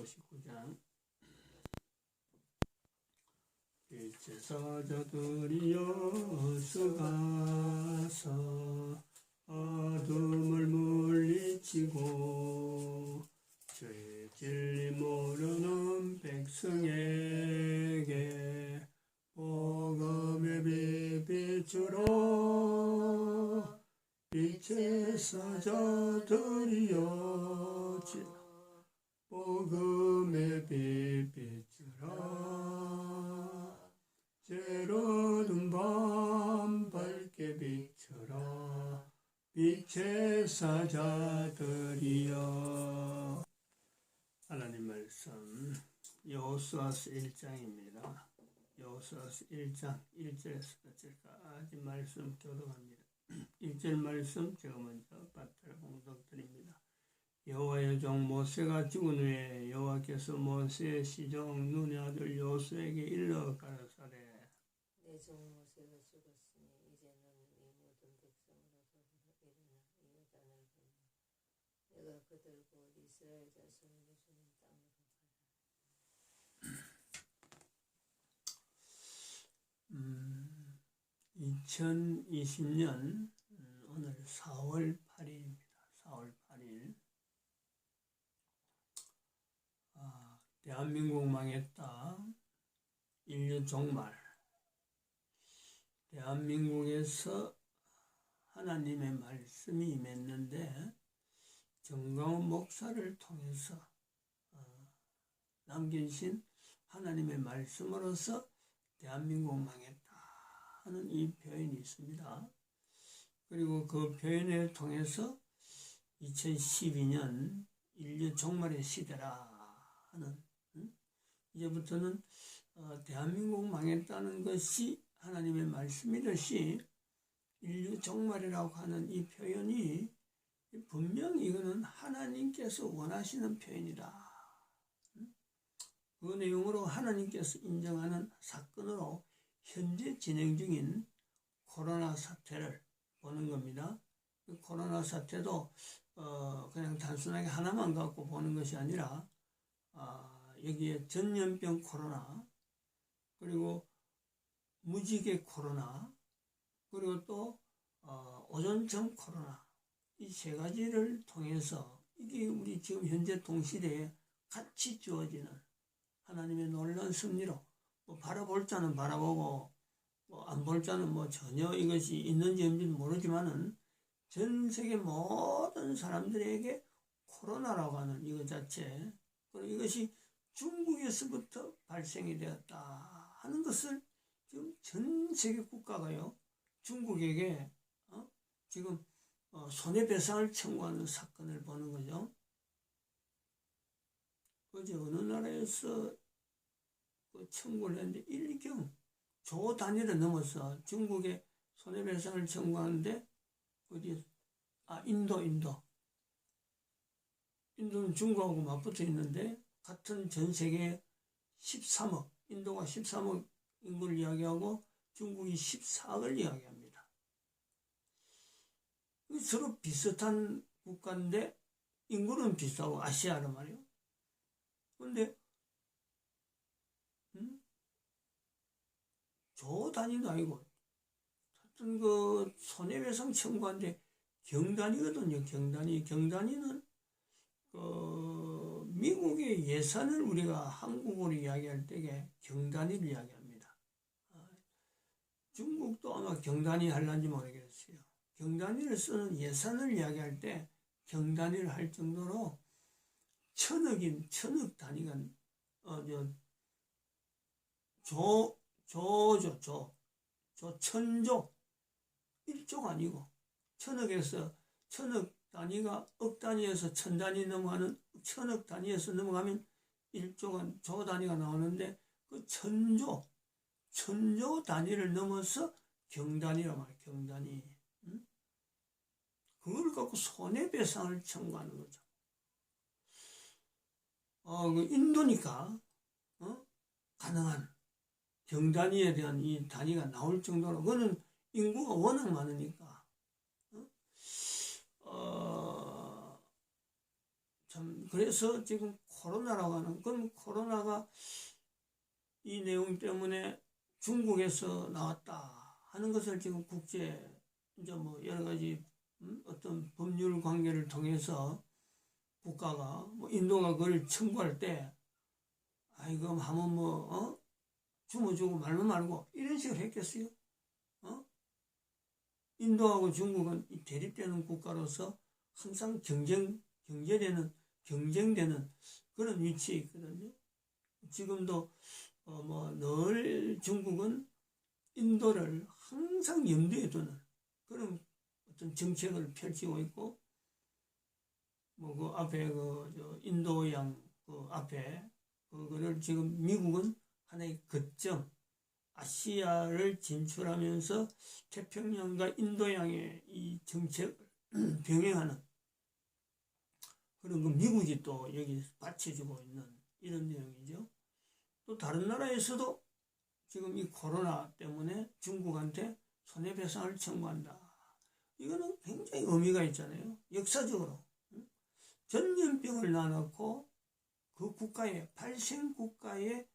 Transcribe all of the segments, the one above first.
59장. 제사자들이여 서가서 어둠을 물리치고 주의 진리 모르는 백성에게 복음의 빛 비추라. 빛의 사자들이여 복음의 빛 비추라. 새로운 밤 밝게 비춰라. 빛의 사자들이여. 하나님 말씀 여호수아서 1장입니다. 여호수아서 1장 1절에서 4절까지 말씀 교독합니다. 1절 말씀 제가 먼저 받들어 봉독드립니다. 여호와의 종 모세가 죽은 후에 여호와께서 모세의 시종 눈의 아들 여호수아에게 일러 가라사대. 내 종 모세가 죽었으니 이제는 이 모든 백성으로 더불어 일어나 이 여단을 건너 내가 그들 곧 이스라엘 자손에게 주는 땅으로 가라. 2020년 오늘 4월 8일입니다. 4월 8일. 대한민국 망했다. 인류 종말. 대한민국에서 하나님의 말씀이 임했는데 정강훈 목사를 통해서 남기신 하나님의 말씀으로서 대한민국 망했다 하는 이 표현이 있습니다. 그리고 그 표현을 통해서 2012년 인류 종말의 시대라 하는, 이제부터는 대한민국 망했다는 것이 하나님의 말씀이듯이 인류 종말이라고 하는 이 표현이 분명히 이거는 하나님께서 원하시는 표현이다. 그 내용으로 하나님께서 인정하는 사건으로 현재 진행 중인 코로나 사태를 보는 겁니다. 코로나 사태도 그냥 단순하게 하나만 갖고 보는 것이 아니라 여기에 전염병 코로나, 그리고 무지개 코로나, 그리고 또 오존층 코로나, 이 세 가지를 통해서 이게 우리 지금 현재 동시대에 같이 주어지는 하나님의 놀라운 섭리로 바라볼 자는 바라보고 안 볼 자는 전혀 이것이 있는지 없는지는 모르지만은 전 세계 모든 사람들에게 코로나라고 하는 이것 자체, 그리고 이것이 중국에서부터 발생이 되었다 하는 것을 지금 전 세계 국가가요 중국에게 지금 손해배상을 청구하는 사건을 보는 거죠. 어제 어느 나라에서 청구를 했는데 1경 조 단위를 넘어서 중국에 손해배상을 청구하는데 어디 인도는 중국하고 맞붙어 있는데 같은 전 세계 13억, 인도가 13억 인구를 이야기하고 중국이 14억을 이야기합니다. 서로 비슷한 국가인데 인구는 비슷하고 아시아란 말이에요. 그런데 조 단위도 아니고 하여튼 그 손해배상 청구하는데 경단위거든요. 경단위는 미국의 예산을 우리가 한국어로 이야기할 때에 경단위를 이야기합니다. 중국도 아마 경단위 할란지 모르겠어요. 경단위를 쓰는 예산을 이야기할 때 경단위를 할 정도로 천억 단위가 천조 1조가 아니고 천억 단위가 억 단위에서 천 단위 넘어가는 천억 단위에서 넘어가면 1조가 조 단위가 나오는데 그 천조 단위를 넘어서 경단위란 말이에요. 경단위. 그걸 갖고 손해배상을 청구하는 거죠. 인도니까 가능한 경단위에 대한 이 단위가 나올 정도로, 그거는 인구가 워낙 많으니까 참 그래서 지금 코로나라고 하는 건 코로나가 이 내용 때문에 중국에서 나왔다 하는 것을 지금 국제 이제 뭐 여러 가지 어떤 법률 관계를 통해서 국가가 뭐 인도가 그걸 청구할 때 아이고 하면 뭐 주무주고 말면 말고 이런 식으로 했겠어요? 인도하고 중국은 대립되는 국가로서 항상 경쟁되는 그런 위치에 있거든요. 지금도 뭐 늘 중국은 인도를 항상 염두에 두는 그런 어떤 정책을 펼치고 있고, 뭐 그 앞에 저 인도양 그 앞에 그거를 지금 미국은 하나의 거점 아시아를 진출하면서 태평양과 인도양의 이 정책을 병행하는 그런 거 미국이 또 여기 받쳐주고 있는 이런 내용이죠. 또 다른 나라에서도 지금 이 코로나 때문에 중국한테 손해배상을 청구한다. 이거는 굉장히 의미가 있잖아요. 역사적으로 전염병을 놔놓고 그 국가의 발생 국가의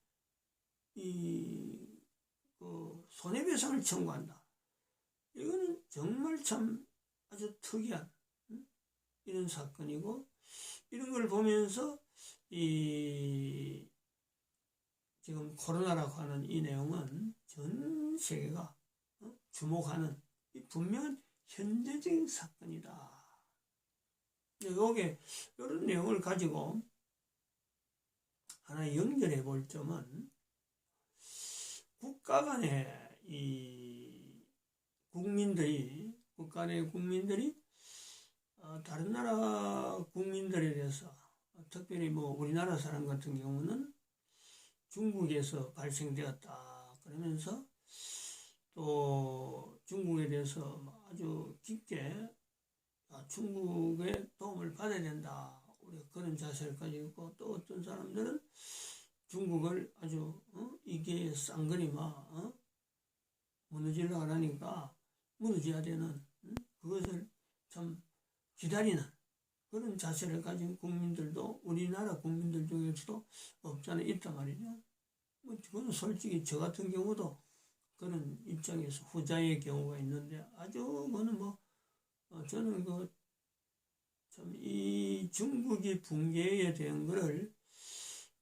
그 손해배상을 청구한다. 이거는 정말 참 아주 특이한 이런 사건이고, 이런 걸 보면서 지금 코로나라고 하는 이 내용은 전 세계가 주목하는 분명한 현재적인 사건이다. 여기에 이런 내용을 가지고 하나 연결해 볼 점은 국가 간의 국가 내 국민들이 다른 나라 국민들에 대해서 특별히 뭐 우리나라 사람 같은 경우는 중국에서 발생되었다 그러면서 또 중국에 대해서 아주 깊게 중국의 도움을 받아야 된다 우리 그런 자세를 가지고 있고, 또 어떤 사람들은 중국을 아주 이게 쌍거리마 무너지려고 하니까 무너져야 되는 그것을 참 기다리는 그런 자세를 가진 국민들도 우리나라 국민들 중에서도 없잖아 있단 말이죠. 뭐 그건 솔직히 저 같은 경우도 그런 입장에서 후자의 경우가 있는데, 아주 그거는 뭐 저는 참 이 중국이 붕괴에 대한 것을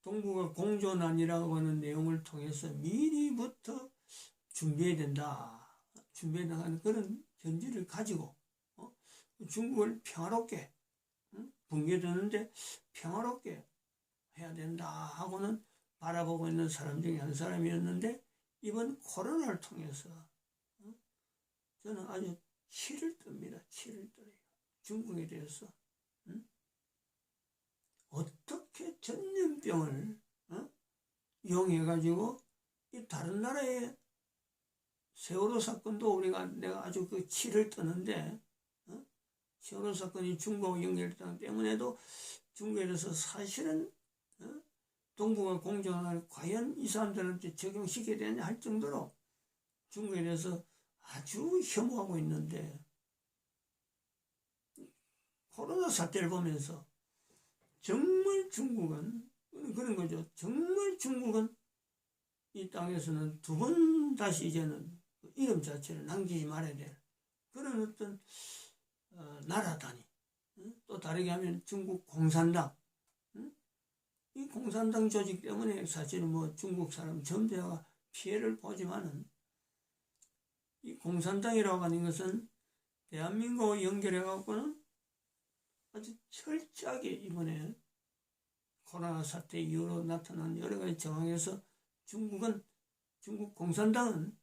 동북아 공존안이라고 하는 내용을 통해서 미리부터 준비해야 된다. 준비해야 하는 그런 견지를 가지고 중국을 평화롭게 붕괴되는데 평화롭게 해야 된다 하고는 바라보고 있는 사람 중에 한 사람이었는데, 이번 코로나를 통해서 저는 아주 치를 뜹니다. 치를 떠요. 중국에 대해서 어떻게 전염병을 이용해가지고 이 다른 나라의 세월호 사건도 내가 아주 그 치를 떠는데 세월호 사건이 중국과 연결되기 때문에도 중국에 대해서 사실은 동북아 공정을 과연 이 사람들한테 적용시켜야 되냐 할 정도로 중국에 대해서 아주 혐오하고 있는데, 코로나 사태를 보면서 정말 중국은 그런 거죠. 정말 중국은 이 땅에서는 두 번 다시 이제는 이름 자체를 남기지 말아야 될 그런 어떤 나라다니. 또 다르게 하면 중국 공산당. 이 공산당 조직 때문에 사실은 뭐 중국 사람 전체가 피해를 보지만은, 이 공산당이라고 하는 것은 대한민국과 연결해갖고는 아주 철저하게 이번에 코로나 사태 이후로 나타난 여러 가지 정황에서 중국 공산당은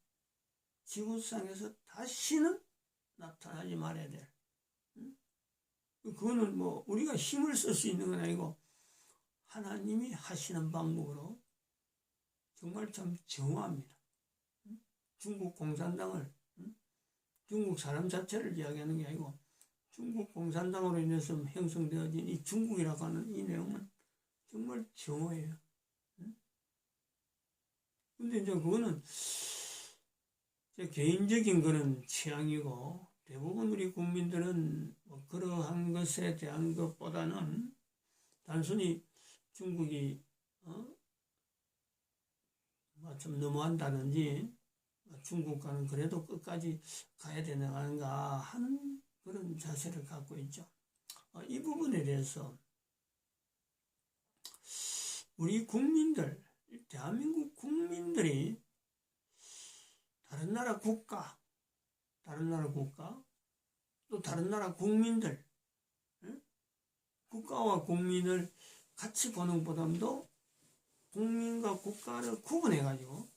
지구상에서 다시는 나타나지 말아야 될. 그거는 뭐 우리가 힘을 쓸 수 있는 건 아니고 하나님이 하시는 방법으로 정말 참 정화합니다. 중국 공산당을 중국 사람 자체를 이야기하는 게 아니고 중국 공산당으로 인해서 형성되어진 이 중국이라고 하는 이 내용은 정말 정오예요. 근데 이제 그거는 제 개인적인 그런 취향이고, 대부분 우리 국민들은 뭐 그러한 것에 대한 것보다는 단순히 중국이 좀 너무한다든지 중국과는 그래도 끝까지 가야 되는가 하는 그런 자세를 갖고 있죠. 이 부분에 대해서 우리 국민들, 대한민국 국민들이 다른 나라 국가, 또 다른 나라 국민들, 국가와 국민을 같이 보는 보담도 국민과 국가를 구분해가지고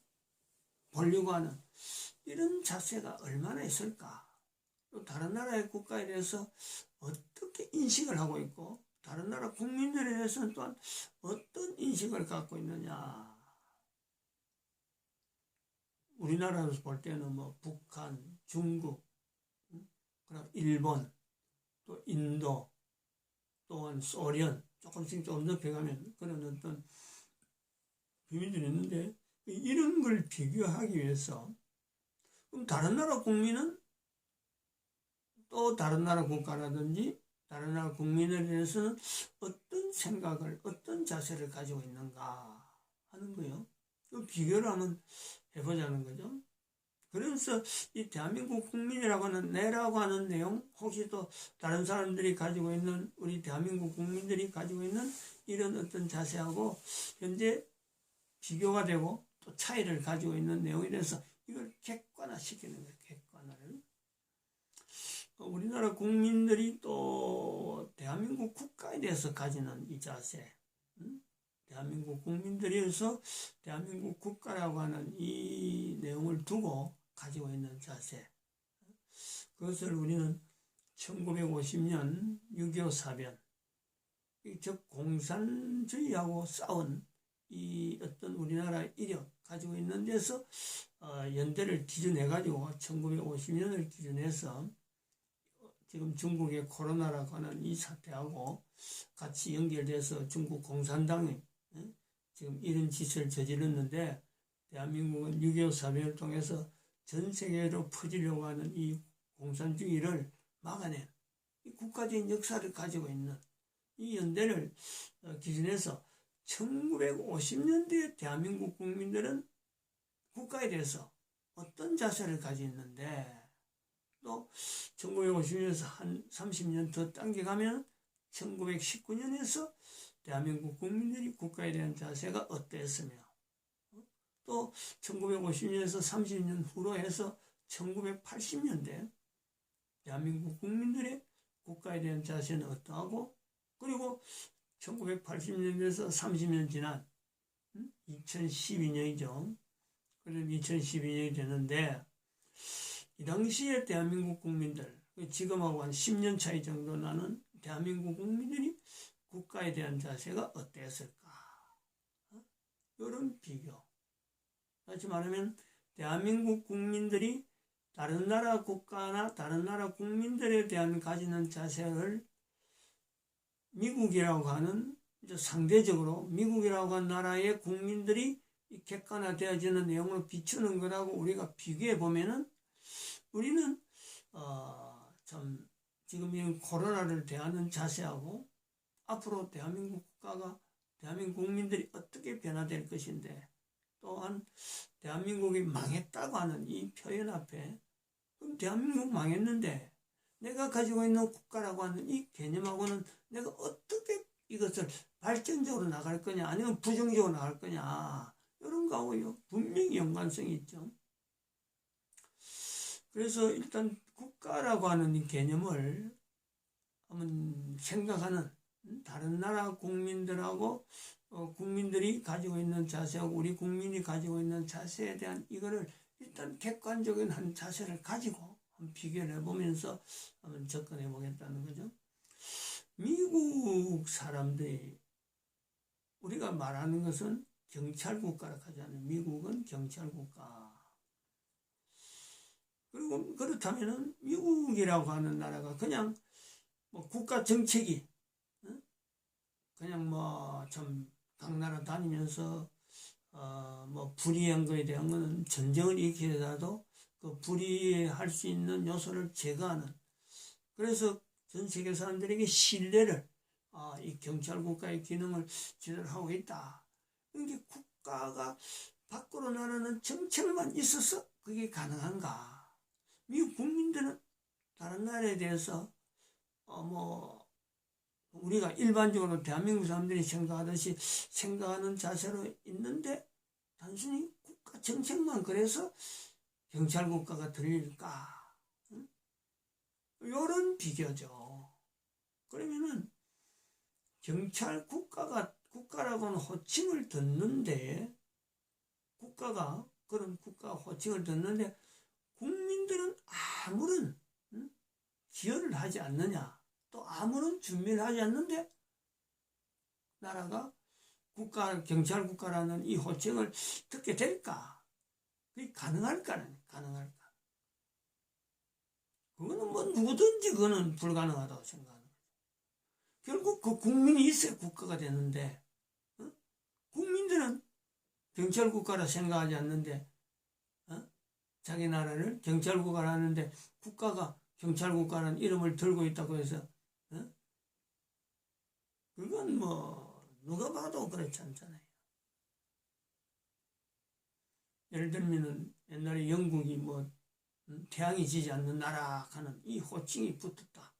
보려고 하는 이런 자세가 얼마나 있을까? 또 다른 나라의 국가에 대해서 어떻게 인식을 하고 있고 다른 나라 국민들에 대해서는 또한 어떤 인식을 갖고 있느냐. 우리나라에서 볼 때는 뭐 북한, 중국, 그리고 일본, 또 인도, 또한 소련, 조금씩 좀 넓혀가면 그런 어떤 비밀들이 있는데 이런 걸 비교하기 위해서 그럼 다른 나라 국민은 또 다른 나라 국가라든지 다른 나라 국민에 대해서는 어떤 생각을 어떤 자세를 가지고 있는가 하는 거예요. 그 비교를 한번 해보자는 거죠. 그래서 이 대한민국 국민이라고 하는 내라고 하는 내용 혹시 또 다른 사람들이 가지고 있는 우리 대한민국 국민들이 가지고 있는 이런 어떤 자세하고 현재 비교가 되고 또 차이를 가지고 있는 내용에 대해서 이걸 객관화시키는 거예요. 객관화를. 우리나라 국민들이 또 대한민국 국가에 대해서 가지는 이 자세, 대한민국 국민들에서 대한민국 국가라고 하는 이 내용을 두고 가지고 있는 자세, 그것을 우리는 1950년 6.25 사변, 즉 공산주의하고 싸운 이 어떤 우리나라 이력 가지고 있는 데서 연대를 기준해가지고 1950년을 기준해서 지금 중국의 코로나라고 하는 이 사태하고 같이 연결돼서 중국 공산당이 지금 이런 짓을 저질렀는데 대한민국은 6.25 사변을 통해서 전 세계로 퍼지려고 하는 이 공산주의를 막아낸 이 국가적인 역사를 가지고 있는 이 연대를 기준해서 1950년대의 대한민국 국민들은 국가에 대해서 어떤 자세를 가지고 있는데 또 1950년에서 한 30년 더 당겨가면 1919년에서 대한민국 국민들이 국가에 대한 자세가 어땠으며 또 1950년에서 30년 후로 해서 1980년대 대한민국 국민들의 국가에 대한 자세는 어떠하고 그리고 1980년에서 30년 지난 2012년이죠. 그래서 2012년이 되는데 이 당시에 대한민국 국민들, 지금하고 한 10년 차이 정도 나는 대한민국 국민들이 국가에 대한 자세가 어땠을까? 이런 비교. 다시 말하면 대한민국 국민들이 다른 나라 국가나 다른 나라 국민들에 대한 가지는 자세를 미국이라고 하는 상대적으로 미국이라고 하는 나라의 국민들이 객관화되어지는 내용으로 비추는 거라고 우리가 비교해 보면은 우리는 참 지금 이 코로나를 대하는 자세하고 앞으로 대한민국 국가가 대한민국 국민들이 어떻게 변화될 것인데 또한 대한민국이 망했다고 하는 이 표현 앞에 그럼 대한민국 망했는데 내가 가지고 있는 국가라고 하는 이 개념하고는 내가 어떻게 이것을 발전적으로 나갈 거냐 아니면 부정적으로 나갈 거냐 이런 거하고요 분명히 연관성이 있죠. 그래서 일단 국가라고 하는 이 개념을 한번 생각하는 다른 나라 국민들하고 국민들이 가지고 있는 자세하고 우리 국민이 가지고 있는 자세에 대한 이거를 일단 객관적인 한 자세를 가지고 한번 비교를 해보면서 한번 접근해 보겠다는 거죠. 미국 사람들이 우리가 말하는 것은 경찰국가라고 하잖아요. 미국은 경찰국가. 그리고 그렇다면은 미국이라고 하는 나라가 그냥 뭐 국가 정책이 그냥 뭐 참 각 나라 다니면서 뭐 불이한 거에 대한 거는 전쟁을 일으키더라도 그 불이할 수 있는 요소를 제거하는 그래서 전 세계 사람들에게 신뢰를 이 경찰 국가의 기능을 제대로 하고 있다. 이게 국가가 밖으로 나르는 정책만 있어서 그게 가능한가? 미국 국민들은 다른 나라에 대해서 우리가 일반적으로 대한민국 사람들이 생각하듯이 생각하는 자세로 있는데 단순히 국가 정책만 그래서 경찰 국가가 들릴까? 이런 비교죠. 그러면은 경찰 국가라고는 호칭을 듣는데 국가가 그런 국가 호칭을 듣는데 국민들은 아무런 기여를 하지 않느냐, 또 아무런 준비를 하지 않는데 나라가 경찰 국가라는 이 호칭을 듣게 될까? 그게 가능할까는 가능할까? 그거는 뭐 누구든지 그거는 불가능하다고 생각합니다. 결국 그 국민이 있어야 국가가 되는데 국민들은 경찰 국가라 생각하지 않는데 자기 나라를 경찰 국가라 하는데 국가가 경찰 국가라는 이름을 들고 있다고 해서 그건 뭐 누가 봐도 그렇지 않잖아요. 예를 들면은 옛날에 영국이 뭐 태양이 지지 않는 나라 하는 이 호칭이 붙었다.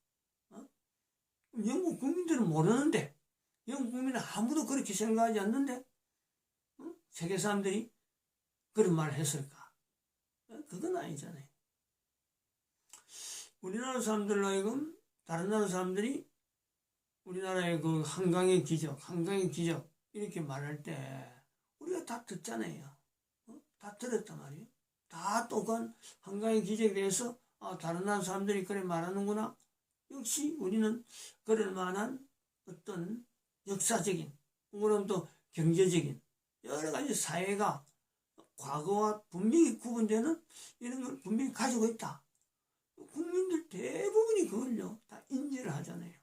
영국 국민들은 모르는데 영국 국민은 아무도 그렇게 생각하지 않는데 세계 사람들이 그런 말을 했을까? 그건 아니잖아요. 우리나라 사람들로 하여금 다른 나라 사람들이 우리나라의 그 한강의 기적 이렇게 말할 때 우리가 다 듣잖아요. 다 들었단 말이에요. 다 똑같은 한강의 기적에 대해서 다른 나라 사람들이 그래 말하는구나. 역시 우리는 그럴 만한 어떤 역사적인 그럼 또 경제적인 여러 가지 사회가 과거와 분명히 구분되는 이런 걸 분명히 가지고 있다. 국민들 대부분이 그걸요 다 인지를 하잖아요.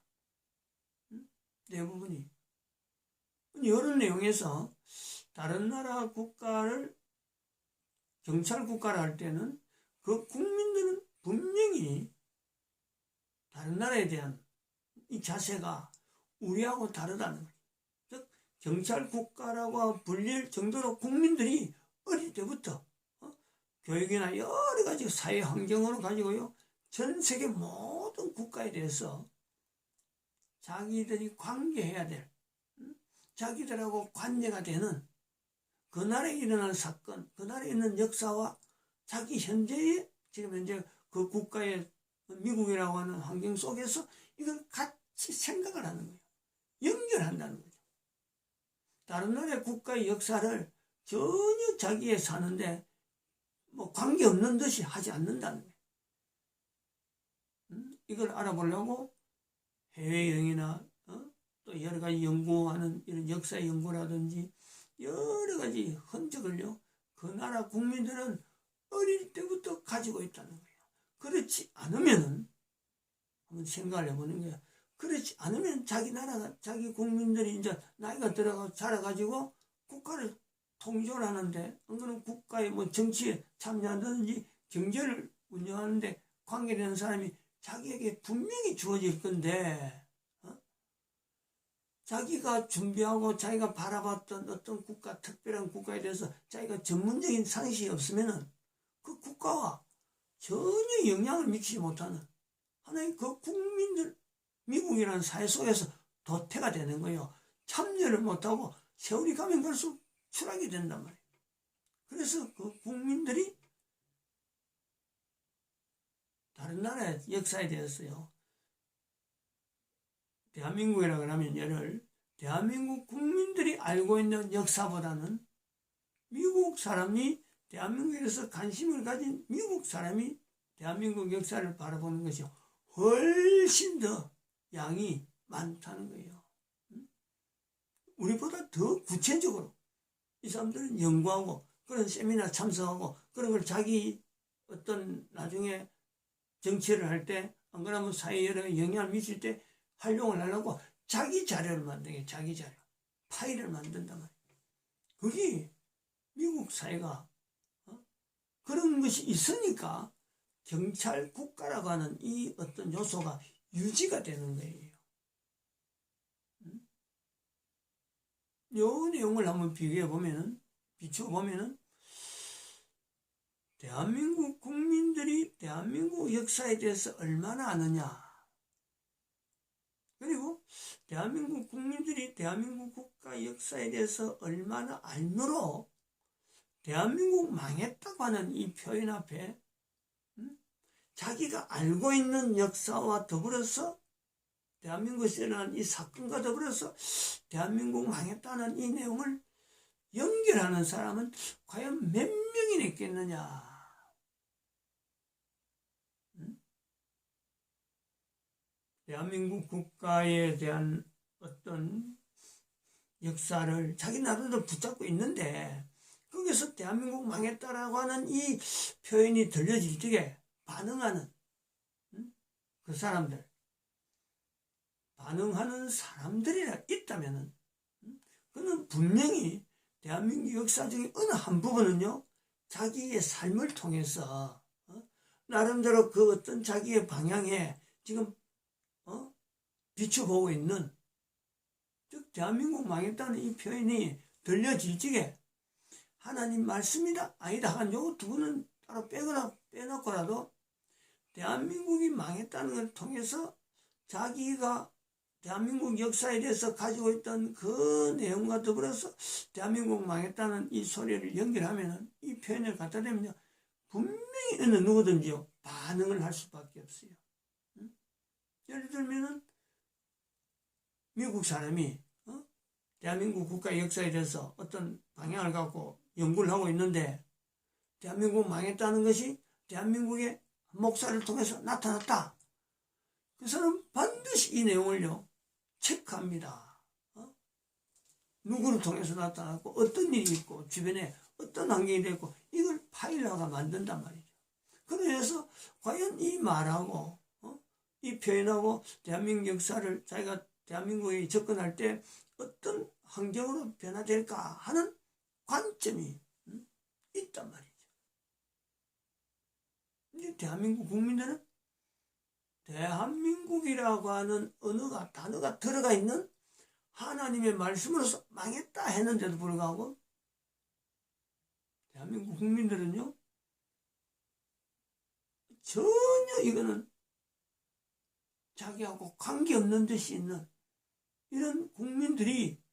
대부분이. 이런 내용에서 다른 나라 국가를 경찰 국가를 할 때는 그 국민들은 분명히 다른 나라에 대한 이 자세가 우리하고 다르다는 거예요. 즉 경찰 국가라고 불릴 정도로 국민들이 어릴 때부터 교육이나 여러 가지 사회 환경으로 가지고요 전 세계 모든 국가에 대해서 자기들이 관계해야 될 자기들하고 관계가 되는 그 나라에 일어난 사건, 그 나라에 있는 역사와 자기 현재의 지금 현재 그 국가의 미국이라고 하는 환경 속에서 이걸 같이 생각을 하는 거예요. 연결한다는 거죠. 다른 나라의 국가의 역사를 전혀 자기에 사는데 뭐 관계없는 듯이 하지 않는다는 거예요. 이걸 알아보려고 해외여행이나 또 여러 가지 연구하는 이런 역사 연구라든지 여러 가지 흔적을요 그 나라 국민들은 어릴 때부터 가지고 있다는 거예요. 그렇지 않으면은 한번 생각을 해보는 거예요. 그렇지 않으면 자기 나라가 자기 국민들이 이제 나이가 들어가 자라가지고 국가를 통솔 하는데 그런 국가의 뭐 정치에 참여한다든지 경제를 운영하는데 관계되는 사람이 자기에게 분명히 주어질 건데 자기가 준비하고 자기가 바라봤던 어떤 국가, 특별한 국가에 대해서 자기가 전문적인 상식이 없으면은 그 국가와 전혀 영향을 미치지 못하는 하나의 그 국민들, 미국이라는 사회 속에서 도태가 되는 거예요. 참여를 못하고 세월이 가면 갈수록 추락이 된단 말이에요. 그래서 그 국민들이 다른 나라의 역사에 대해서요. 대한민국이라고 하면 얘를 대한민국 국민들이 알고 있는 역사보다는 미국 사람이 대한민국에 대해서 관심을 가진 미국 사람이 대한민국 역사를 바라보는 것이 훨씬 더 양이 많다는 거예요. 우리보다 더 구체적으로 이 사람들은 연구하고 그런 세미나 참석하고 그런 걸 자기 어떤 나중에 정치를 할 때 안 그러면 사회에 여러 영향을 미칠 때 활용을 하려고 자기 자료를 만드는 게 자기 자료 파일을 만든단 말이에요. 그게 미국 사회가 그런 것이 있으니까 경찰 국가라고 하는 이 어떤 요소가 유지가 되는 거예요. 요 내용을 한번 비춰보면은, 대한민국 국민들이 대한민국 역사에 대해서 얼마나 아느냐, 그리고 대한민국 국민들이 대한민국 국가 역사에 대해서 얼마나 알므로 대한민국 망했다고 하는 이 표현 앞에 자기가 알고 있는 역사와 더불어서 대한민국에서 일어난 이 사건과 더불어서 대한민국 망했다는 이 내용을 연결하는 사람은 과연 몇 명이나 있겠느냐. 대한민국 국가에 대한 어떤 역사를 자기 나름대로 붙잡고 있는데 거기서 대한민국 망했다라고 하는 이 표현이 들려질 적에 반응하는 그 사람들, 반응하는 사람들이라 있다면은 그는 분명히 대한민국 역사 중에 어느 한 부분은요 자기의 삶을 통해서 나름대로 그 어떤 자기의 방향에 지금 비춰보고 있는, 즉 대한민국 망했다는 이 표현이 들려질 적에 하나님 말씀이다 아니다 한 요 두 분은 따로 빼놓고라도 대한민국이 망했다는 걸 통해서 자기가 대한민국 역사에 대해서 가지고 있던 그 내용과 더불어서 대한민국 망했다는 이 소리를 연결하면은 이 표현을 갖다 대면요 분명히 어느 누구든지요 반응을 할 수밖에 없어요. 예를 들면은 미국 사람이 대한민국 국가 역사에 대해서 어떤 방향을 갖고 연구를 하고 있는데 대한민국 망했다는 것이 대한민국의 목사를 통해서 나타났다. 그 사람은 반드시 이 내용을요 체크합니다. 누구를 통해서 나타났고 어떤 일이 있고 주변에 어떤 환경이 됐고 이걸 파일화가 만든단 말이죠. 그래서 과연 이 말하고 이 표현하고 대한민국 역사를 자기가 대한민국에 접근할 때 어떤 환경으로 변화될까 하는 관점이 있단 말이죠. 이제 대한민국 국민들은 대한민국이라고 하는 단어가 들어가 있는 하나님의 말씀으로서 망했다 했는데도 불구하고 대한민국 국민들은요 전혀 이거는 자기하고 관계없는 듯이 있는 이런 국민들이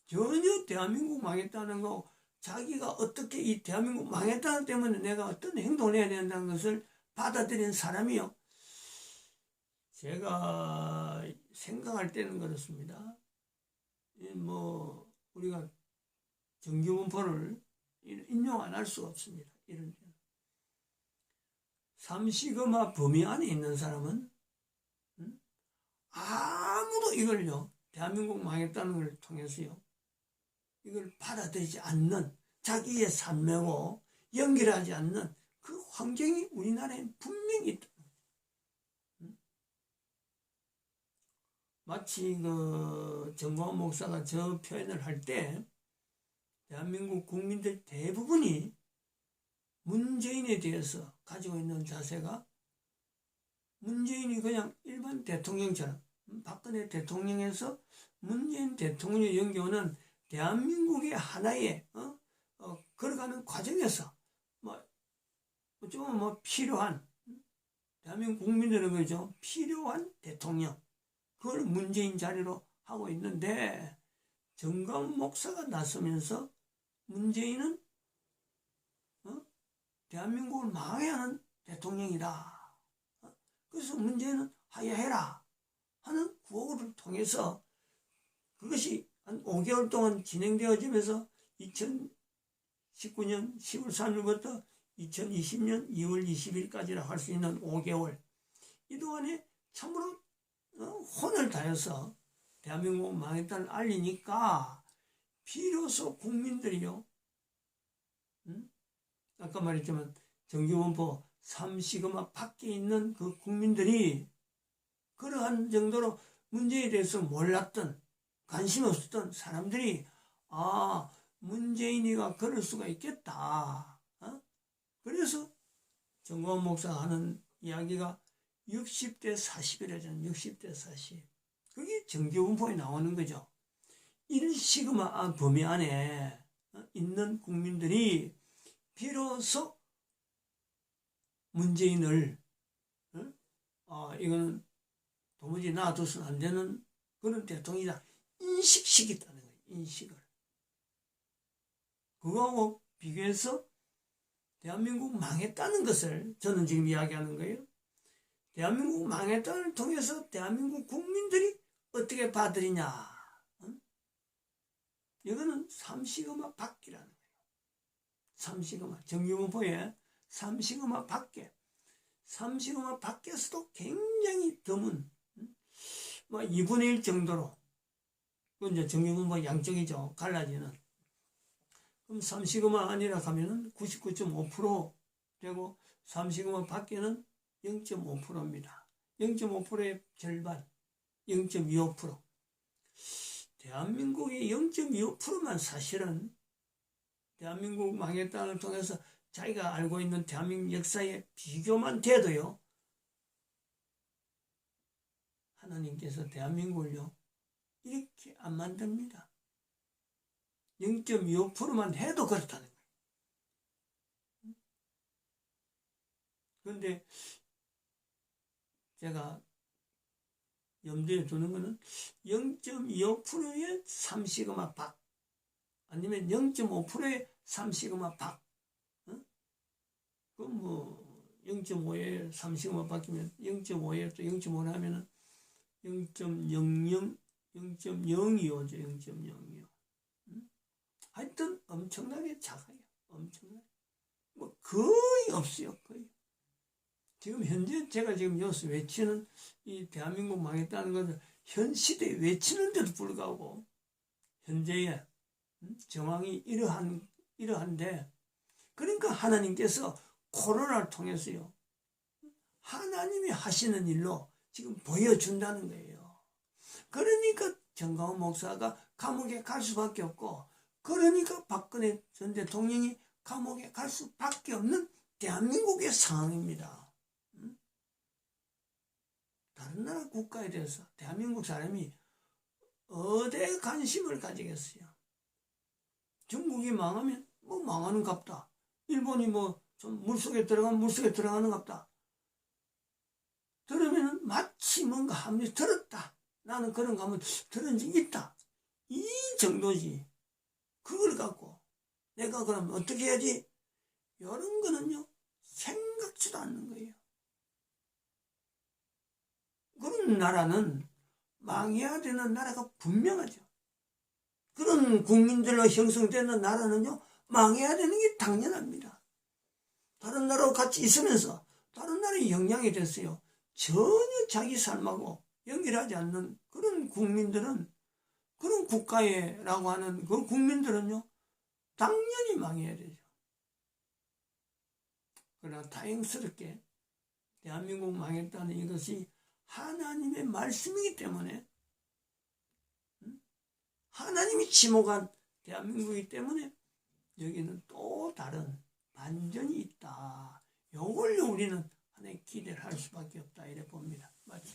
전혀 대한민국 망했다는 거, 자기가 어떻게 이 대한민국 망했다는 때문에 내가 어떤 행동을 해야 된다는 것을 받아들인 사람이요 제가 생각할 때는 그렇습니다. 뭐 우리가 정규문포를 인용 안 할 수가 없습니다. 이런 삼시금화 범위 안에 있는 사람은 아무도 이걸요 대한민국 망했다는 걸 통해서요 이걸 받아들이지 않는, 자기의 삶하고 연결하지 않는 그 환경이 우리나라에 분명히 있다. 마치 그 정광훈 목사가 저 표현을 할 때 대한민국 국민들 대부분이 문재인에 대해서 가지고 있는 자세가 문재인이 그냥 일반 대통령처럼 박근혜 대통령에서 문재인 대통령을 연결하는 대한민국의 하나의 걸어가는 과정에서 좀 필요한 대한민국 국민들은 그죠 필요한 대통령 그걸 문재인 자리로 하고 있는데 정광훈 목사가 나서면서 문재인은 대한민국을 망하게 하는 대통령이다. 그래서 문재인은 하야해라 하는 구호를 통해서 그것이 한 5개월 동안 진행되어지면서 2019년 10월 3일부터 2020년 2월 20일까지라 할 수 있는 5개월 이 동안에 참으로 혼을 다해서 대한민국 망했다는 알리니까 비로소 국민들이요 아까 말했지만 정규문포 삼시금화 밖에 있는 그 국민들이 그러한 정도로 문제에 대해서 몰랐던 관심 없었던 사람들이 문재인이가 그럴 수가 있겠다. 그래서 정광훈 목사가 하는 이야기가 60대 40이라잖아요. 60대 40. 그게 정규문포에 나오는 거죠. 1시그마 범위 안에 있는 국민들이 비로소 문재인을 이거는 도무지 놔둬서는 안 되는 그런 대통령이다 인식시켰다는 거예요. 인식을. 그거하고 비교해서 대한민국 망했다는 것을 저는 지금 이야기하는 거예요. 대한민국 망했다를 통해서 대한민국 국민들이 어떻게 받으리냐. 이거는 삼시그마 밖이라는 거예요. 삼시그마. 정규문포에 삼시그마 밖에. 삼시그마 밖에서도 굉장히 드문 2분의 1 정도로 그건 이제 정규문포 양쪽이죠. 갈라지는. 그럼 삼시그마 아니라 하면은 99.5% 되고 삼시그마 밖에는 0.5%입니다. 0.5%의 절반, 0.25%. 대한민국의 0.25%만 사실은 대한민국 망했다를 통해서 자기가 알고 있는 대한민국 역사에 비교만 돼도요. 하나님께서 대한민국을요. 이렇게 안 만듭니다. 0.25%만 해도 그렇다는 거예요. 그런데 제가 염두에 두는 것은 0.25%의 삼시그마 밖 아니면 0.5%의 삼시그마 밖 그럼 뭐 0.5에 삼시그마 밖이면 0.5에 또 0.5를 하면은 0.00 0.025죠. 0.025 하여튼 엄청나게 작아요. 엄청나게 뭐 거의 없어요. 거의. 지금 현재 제가 지금 여기서 외치는 이 대한민국 망했다는 것을 현 시대에 외치는데도 불구하고 현재의 정황이 이러한데 그러니까 하나님께서 코로나를 통해서요 하나님이 하시는 일로 지금 보여준다는 거예요. 그러니까 정강훈 목사가 감옥에 갈 수밖에 없고 그러니까 박근혜 전 대통령이 감옥에 갈 수밖에 없는 대한민국의 상황입니다. 다른 나라 국가에 대해서 대한민국 사람이 어디에 관심을 가지겠어요? 중국이 망하면 뭐 망하는 갑다. 일본이 뭐 좀 물속에 들어가면 물속에 들어가는 갑다. 들으면 마치 뭔가 함이 들었다. 나는 그런 거 한번 들은 적 있다. 이 정도지. 그걸 갖고 내가 그럼 어떻게 해야지? 이런 거는요 생각지도 않는 거예요. 그런 나라는 망해야 되는 나라가 분명하죠. 그런 국민들로 형성되는 나라는요 망해야 되는 게 당연합니다. 다른 나라와 같이 있으면서 다른 나라에 영향이 됐어요. 전혀 자기 삶하고 연결하지 않는 그런 국민들은 그런 국가에라고 하는 그 국민들은요 당연히 망해야 되죠. 그러나 다행스럽게 대한민국 망했다는 이것이 하나님의 말씀이기 때문에 하나님이 지목한 대한민국이기 때문에 여기는 또 다른 반전이 있다. 요걸로 우리는 하나의 기대를 할 수밖에 없다 이래 봅니다. 맞죠?